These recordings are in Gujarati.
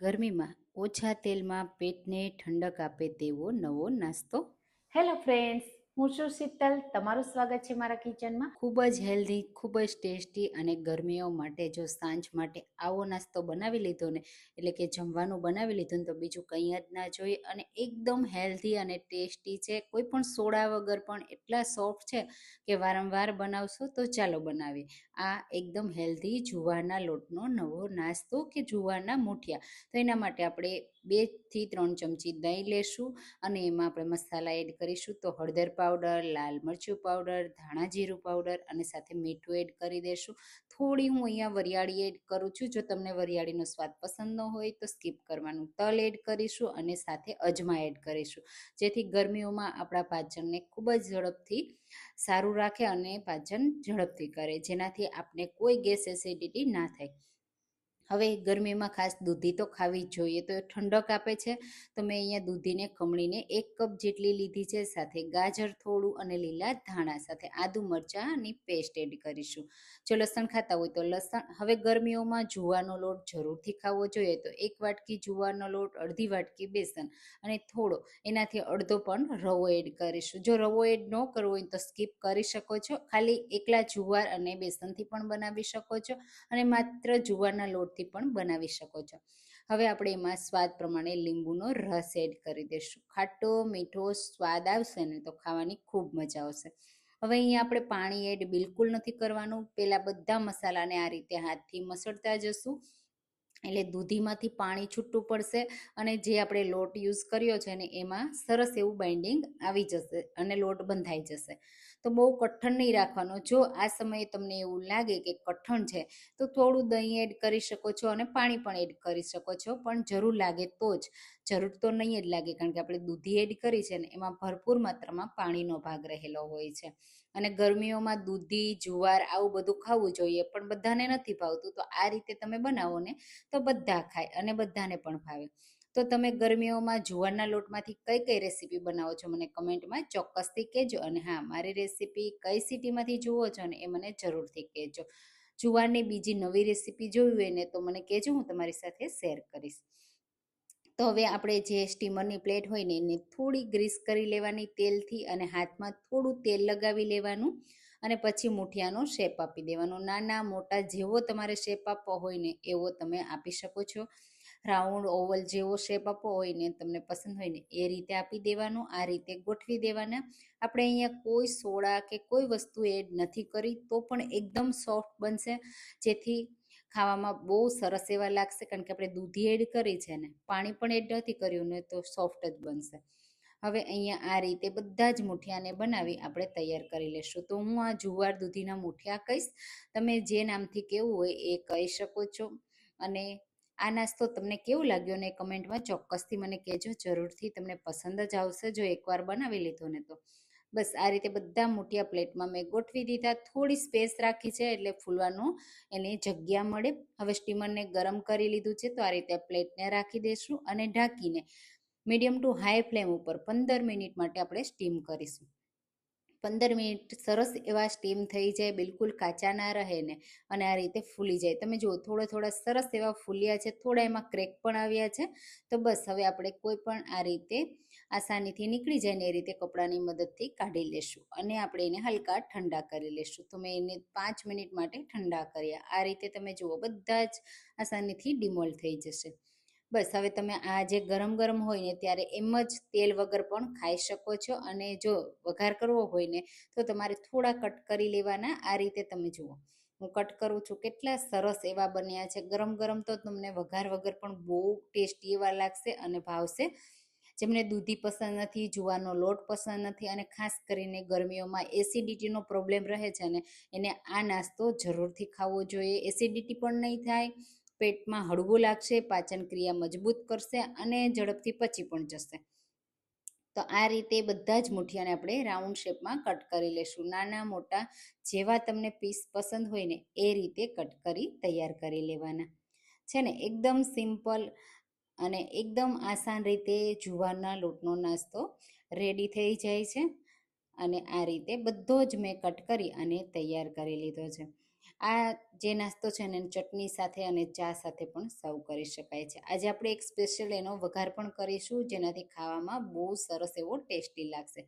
ગરમીમાં ઓછા તેલમાં પેટને ઠંડક આપે તેવો નવો નાસ્તો હેલો ફ્રેન્ડ્સ, હું છું શીતલ. તમારું સ્વાગત છે મારા કિચનમાં. ખૂબ જ હેલ્ધી, ખૂબ જ ટેસ્ટી અને ગરમીઓ માટે જો સાંજ માટે આવો નાસ્તો બનાવી લીધો ને એટલે કે જમવાનું બનાવી લીધું ને તો બીજું કંઈ જ ના જોઈએ. અને એકદમ હેલ્ધી અને ટેસ્ટી છે, કોઈ પણ સોડા વગર પણ એટલા સોફ્ટ છે કે વારંવાર બનાવશો તો ચાલો બનાવીએ. આ એકદમ હેલ્ધી જુવારના લોટનો નવો નાસ્તો કે જુવારના મૂઠિયા. તો એના માટે આપણે 2 થી 3 ચમચી દહીં લેશું અને એમાં આપણે મસાલા એડ કરીશું. તો હળદર પાવડર, લાલ મરચું પાવડર, ધાણા જીરું પાવડર અને સાથે મીઠું એડ કરી દઈશું. થોડી હું અહીંયા વરિયાળી એડ કરું છું. જો તમને વરિયાળીનો સ્વાદ પસંદ ન હોય તો સ્કીપ કરવાનું. તલ એડ કરીશું અને સાથે અજમા એડ કરીશું, જેથી ગરમીઓમાં આપણા પાચનને ખૂબ જ ઝડપથી સારું રાખે અને પાચન ઝડપથી કરે, જેનાથી આપણે કોઈ ગેસ એસિડિટી ના થાય. હવે ગરમીમાં ખાસ દૂધી તો ખાવી જ જોઈએ, તો એ ઠંડક આપે છે. તો મેં અહીંયા દૂધીને ખમણીને 1 કપ જેટલી લીધી છે, સાથે ગાજર થોડું અને લીલા ધાણા, સાથે આદુ મરચાંની પેસ્ટ એડ કરીશું. જો લસણ ખાતા હોય તો લસણ. હવે ગરમીઓમાં જુવારનો લોટ જરૂરથી ખાવો જોઈએ, તો 1 વાટકી જુવારનો લોટ, અડધી વાટકી બેસન અને થોડો એનાથી અડધો પણ રવો એડ કરીશું. જો રવો એડ ન કરવો હોય તો સ્કીપ કરી શકો છો. ખાલી એકલા જુવાર અને બેસનથી પણ બનાવી શકો છો અને માત્ર જુવારના લોટથી પણ બનાવી શકો છો. હવે આપણે એમાં સ્વાદ પ્રમાણે લીંબુનો રસ એડ કરી દઈશું. ખાટો મીઠો સ્વાદ આવશે ને તો ખાવાની ખૂબ મજા આવશે. હવે અહીંયા આપણે પાણી એડ બિલકુલ નથી કરવાનું. પહેલાં બધા મસાલાને આ રીતે હાથથી મસળતા જશું, એટલે દૂધીમાંથી પાણી છૂટું પડશે અને જે આપણે લોટ યુઝ કર્યો છે ને એમાં સરસ એવું બાઇન્ડિંગ આવી જશે અને લોટ બંધાઈ જશે. તો બહુ કઠણ નહીં રાખવાનો. જો આ સમયે તમને એવું લાગે કે કઠણ છે તો થોડું દહીં એડ કરી શકો છો અને પાણી પણ એડ કરી શકો છો, પણ જરૂર લાગે તો જ. જરૂર તો નહીં જ લાગે, કારણ કે આપણે દૂધી એડ કરી છે ને એમાં ભરપૂર માત્રામાં પાણીનો ભાગ રહેલો હોય છે. અને ગરમીઓમાં દૂધી, જુવાર આવું બધું ખાવું જોઈએ, પણ બધાને નથી ભાવતું. તો આ રીતે તમે બનાવો ને તો બધા ખાય અને બધાને પણ ભાવે. તો તમે ગરમીઓમાં જુવારના લોટમાંથી કઈ કઈ રેસીપી બનાવો છો મને કમેન્ટમાં ચોક્કસથી કહેજો. અને હા, મારી રેસીપી કઈ સિટીમાંથી જુઓ છો ને એ મને જરૂરથી કહેજો. જુવારની બીજી નવી રેસીપી જોવી હોય ને તો મને કહેજો, હું તમારી સાથે શેર કરીશ. તો હવે આપણે જે સ્ટીમરની પ્લેટ હોય ને એને થોડી ગ્રીસ કરી લેવાની તેલથી, અને હાથમાં થોડું તેલ લગાવી લેવાનું અને પછી મૂઠિયાનો શેપ આપી દેવાનો. નાના મોટા જેવો તમારે શેપ આપવો હોય ને એવો તમે આપી શકો છો. રાઉન્ડ ઓવલ જેવો શેપ આપવો હોય ને તમને પસંદ હોય ને એ રીતે આપી દેવાનું. આ રીતે ગોઠવી દેવાના. આપણે અહીંયા કોઈ સોડા કે કોઈ વસ્તુ એડ નથી કરી તો પણ એકદમ સોફ્ટ બનશે, જેથી ખાવામાં બહુ સરસ એવા લાગશે. કારણ કે આપણે દૂધી એડ કરી છે ને પાણી પણ એડ નથી કર્યું ને, તો સોફ્ટ જ બનશે. હવે અહીંયા આ રીતે બધા જ મૂઠિયાને બનાવી આપણે તૈયાર કરી લેશું. તો હું આ જુવાર દૂધીના મૂઠિયા કહીશ, તમે જે નામથી કહેવું હોય એ કહી શકો છો. અને આ નાસ્તો તમને કેવું લાગ્યો ને કમેન્ટમાં ચોક્કસથી મને કહેજો. જરૂરથી તમને પસંદ જ આવશે જો એકવાર બનાવી લીધો ને તો. બસ આ રીતે બધા મૂઠિયા પ્લેટમાં મેં ગોઠવી દીધા. થોડી સ્પેસ રાખી છે એટલે ફૂલવાનું એને જગ્યા મળે. હવે સ્ટીમરને ગરમ કરી લીધું છે, તો આ રીતે પ્લેટને રાખી દઈશું અને ઢાંકીને મીડિયમ ટુ હાઈ ફ્લેમ ઉપર 15 મિનિટ માટે આપણે સ્ટીમ કરીશું. 15 મિનિટ સરસ એવા સ્ટીમ થઈ જાય, બિલકુલ કાચા ના રહે ને, અને આ રીતે ફૂલી જાય. તમે જુઓ થોડા થોડા સરસ એવા ફૂલ્યા છે, થોડા એમાં ક્રેક પણ આવ્યા છે. તો બસ હવે આપણે કોઈ પણ આ રીતે આસાનીથી નીકળી જાય ને એ રીતે કપડાની મદદથી કાઢી લેશું અને આપણે એને હલકા ઠંડા કરી લેશું. તો મેં એને 5 મિનિટ માટે ઠંડા કર્યા. આ રીતે તમે જુઓ બધા જ આસાનીથી ડિમોલ્ડ થઈ જશે. બસ હવે તમે આ જે ગરમ ગરમ હોય ને ત્યારે એમ જ તેલ વગર પણ ખાઈ શકો છો. અને જો વઘાર કરવો હોય ને તો તમારે થોડા કટ કરી લેવાના. આ રીતે તમે જુઓ હું કટ કરું છું, કેટલા સરસ એવા બન્યા છે. ગરમ ગરમ તો તમને વઘાર વગર પણ બહુ ટેસ્ટી એવા લાગશે અને ભાવશે. જેમને દૂધી પસંદ નથી, જુવારનો લોટ પસંદ નથી અને ખાસ કરીને ગરમીઓમાં એસિડિટીનો પ્રોબ્લેમ રહે છે ને, એને આ નાસ્તો જરૂરથી ખાવો જોઈએ. એસિડિટી પણ નહીં થાય, પેટમાં હળવું લાગશે, પાચન ક્રિયા મજબૂત કરશે અને ઝડપથી પચી પણ જશે. તો આ રીતે બધા જ મૂઠિયાને આપણે રાઉન્ડ શેપમાં કટ કરી લેશું. નાના મોટા જેવા તમને પીસ પસંદ હોય ને એ રીતે કટ કરી તૈયાર કરી લેવાના છે ને. એકદમ સિમ્પલ અને એકદમ આસાન રીતે જુવારના લોટનો નાસ્તો રેડી થઈ જાય છે. અને આ રીતે બધો જ મેં કટ કરી અને તૈયાર કરી લીધો છે. આ જે નાસ્તો છે ને ચટણી સાથે અને ચા સાથે પણ સર્વ કરી શકાય છે. આજે આપણે એક સ્પેશિયલ એનો વઘાર પણ કરીશું, જેનાથી ખાવામાં બહુ સરસ એવો ટેસ્ટી લાગશે.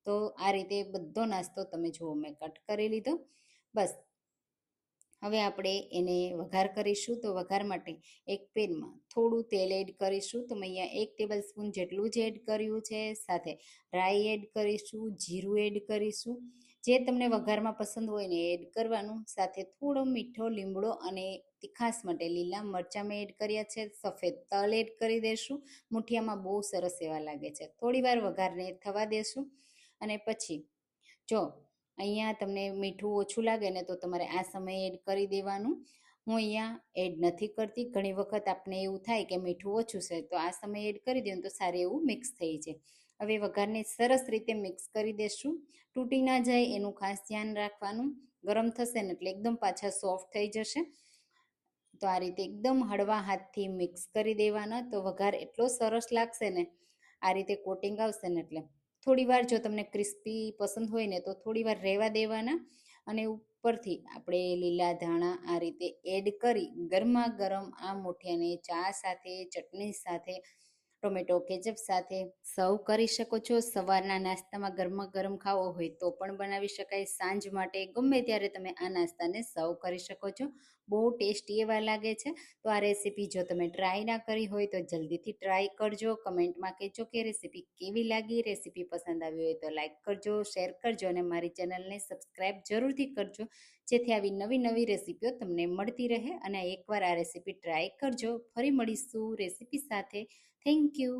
તો આ રીતે બધો નાસ્તો તમે જુઓ મેં કટ કરી લીધો. બસ હવે આપણે એને વઘાર કરીશું. તો વઘાર માટે એક પેનમાં થોડું તેલ એડ કરીશું. તો મેં અહીંયા 1 ટેબલ સ્પૂન જેટલું જ એડ કર્યું છે. સાથે રાઈ એડ કરીશું, જીરું એડ કરીશું, જે તમને વઘારમાં પસંદ હોય ને એડ કરવાનું. સાથે થોડો મીઠો લીમડો અને તીખાસ માટે લીલા મરચાં મેં એડ કર્યા છે. સફેદ તલ એડ કરી દેશું. મુઠિયામાં બહુ સરસ એવા લાગે છે. થોડી વાર વઘારને થવા દેશું. અને પછી જો અહીંયા તમને મીઠું ઓછું લાગે ને તો તમારે આ સમયે એડ કરી દેવાનું. હું અહીંયા એડ નથી કરતી. ઘણી વખત આપણે એવું થાય કે મીઠું ઓછું છે, તો આ સમયે એડ કરી દઉં તો સારું એવું મિક્સ થઈ જાય. હવે વઘારને સરસ રીતે મિક્સ કરી દેશું. તૂટી ના જાય એનું ખાસ ધ્યાન રાખવાનું. ગરમ થશે ને એટલે એકદમ પાછા સોફ્ટ થઈ જશે. તો આ રીતે એકદમ હળવા હાથથી મિક્સ કરી દેવાના. તો વઘાર એટલો સરસ લાગશે ને, આ રીતે કોટિંગ આવશે ને એટલે થોડી વાર જો તમને ક્રિસ્પી પસંદ હોય ને તો થોડી વાર રહેવા દેવાના. અને ઉપરથી આપણે લીલા ધાણા આ રીતે એડ કરી ગરમા ગરમ આ મુઠિયાને ચા સાથે, ચટણી સાથે, ટોમેટો કેચઅપ સાથે સર્વ કરી શકો છો. સવારના નાસ્તામાં ગરમા ગરમ ખાવો હોય તો પણ બનાવી શકાય. સાંજ માટે ગમે ત્યારે તમે આ નાસ્તાને સર્વ કરી શકો છો. બહુ ટેસ્ટી એવા લાગે છે. તો આ રેસીપી જો તમે ટ્રાય ના કરી હોય તો જલ્દીથી ટ્રાય કરજો. કમેન્ટમાં કહેજો કે રેસીપી કેવી લાગી. રેસીપી પસંદ આવી હોય તો લાઈક કરજો, શેર કરજો અને મારી ચેનલને સબસ્ક્રાઈબ જરૂરથી કરજો, જેથી આવી નવી નવી રેસીપીઓ તમને મળતી રહે. અને એકવાર આ રેસીપી ટ્રાય કરજો. ફરી મળીશું રેસીપી સાથે. Thank you.